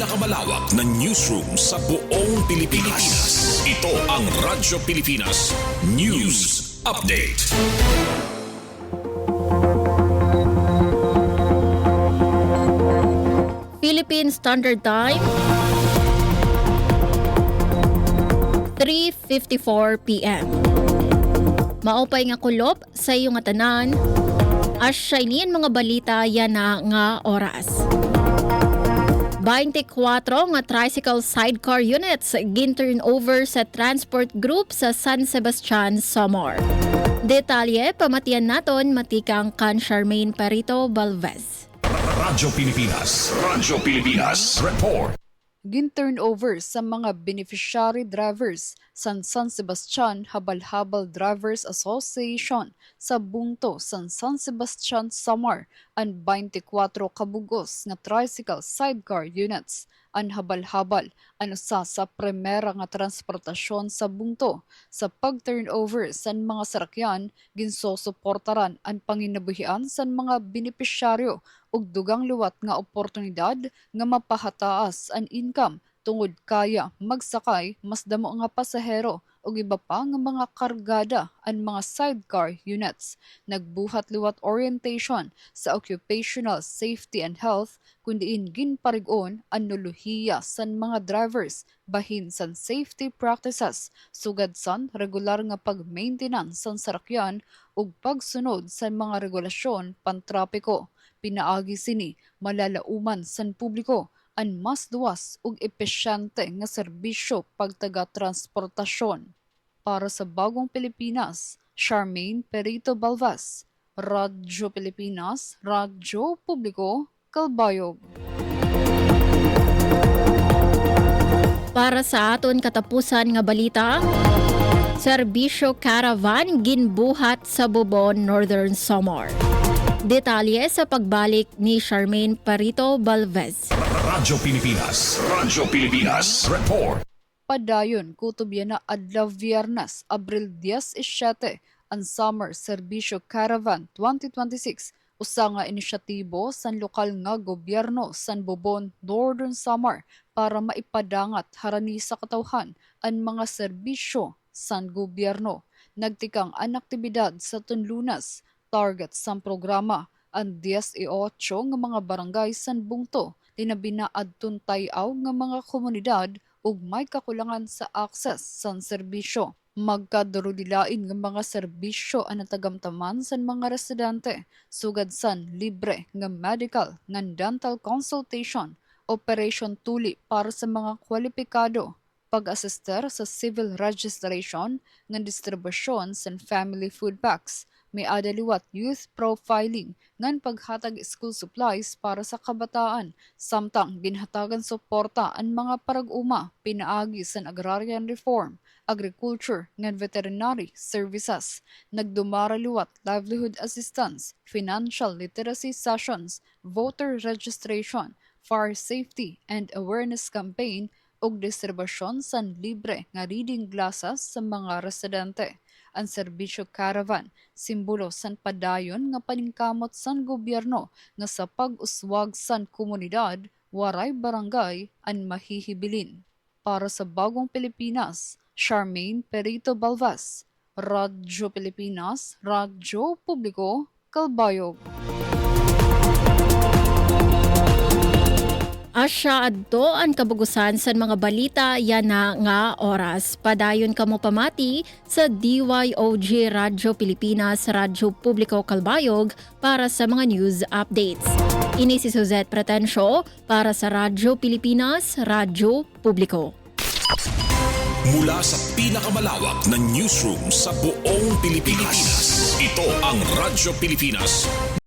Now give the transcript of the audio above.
pinakamalawak na newsroom sa buong Pilipinas. Ito ang Radyo Pilipinas News Update. Philippine Standard Time, 3:54 p.m. Maupay nga kulop sa iyong tanan, as shinin mga balita yan na nga oras. 24 nga tricycle sidecar units gin-turnover sa transport group sa San Sebastian, Samar. Detalye, pamatian naton matikang kan Charmaine Perito Balvez. Radyo Pilipinas Report. Gin-turnover sa mga beneficiary drivers sa San Sebastian Habal-Habal Drivers Association sa Bungto, San Sebastian, Samar ang 24 kabugos nga tricycle sidecar units ang habal-habal ano sa primera nga transportasyon sa Bungto sa pag-turnover sa mga sarakyan ginsosuportaran ang panginabuhian sa mga benepisyaryo ug dugang luwat nga oportunidad nga mapahataas ang income tungod kaya magsakay mas damo nga pasahero ug iba pa nga mga kargada ang mga sidecar units. Nagbuhat liwat orientation sa occupational safety and health kundiin ginparig-on ang nuluhiya san mga drivers bahin san safety practices sugad san regular nga pag-maintenance san sarakyan ug pagsunod sa mga regulasyon pantrapiko. Pinaagi sini malalauman san publiko ang mas duwas ug epesyente nga serbisyo pagtaga-transportasyon. Para sa Bagong Pilipinas, Charmaine Perito Balvez, Radyo Pilipinas, Radyo Publiko, Kalbayog. Para sa aton katapusan nga balita, serbisyo caravan ginbuhat sa Bubon, Northern Samar. Detalye sa pagbalik ni Charmaine Perito Balvez. Radyo Pilipinas Report. Padayon kutubyan na adlaw Biyernes, Abril 17, ang Summer Serbisyo Caravan 2026 usa nga inisyatibo san lokal nga gobyerno san Bubon, Northern Samar para maipadangat harani sa katawhan ang mga serbisyo san gobyerno. Nagtikang ang aktibidad sa Tunlunas, target sa programa ang 18 nga mga barangay san Bungto linabina adtun tay-aw nga mga komunidad ug may kakulangan sa access sa serbisyo. Magkadurudilain nga mga serbisyo ang natagamtaman sa mga residente sugad san libre nga medical nga dental consultation, operation tuli para sa mga kwalipikado, pag-assister sa civil registration nga distribusyon sa family food packs, may adaliwat youth profiling ngan paghatag school supplies para sa kabataan, samtang ginhatagan suporta ang mga parag-uma pinaagi sa agrarian reform, agriculture ngan veterinary services. Nagdumara liwat livelihood assistance, financial literacy sessions, voter registration, fire safety and awareness campaign ug distribusyon sa libre nga reading glasses sa mga residente. Ang serbisyo caravan simbolo san padayon nga paningkamot san gobyerno nga sa pag-uswag san komunidad waray barangay ang mahihibilin. Para sa Bagong Pilipinas, Charmaine Perito Balvez, Radyo Pilipinas, Radyo Publiko, Kalbayog. Asya adto ang kabugusan sa mga balita yan na nga oras. Padayon kamo pamati sa DYOG Radyo Pilipinas, Radyo Publiko Kalbayog para sa mga news updates. Ini si Suzette Pretensyo para sa Radyo Pilipinas, Radyo Publiko. Mula sa pinakamalawak na newsroom sa buong Pilipinas, ito ang Radyo Pilipinas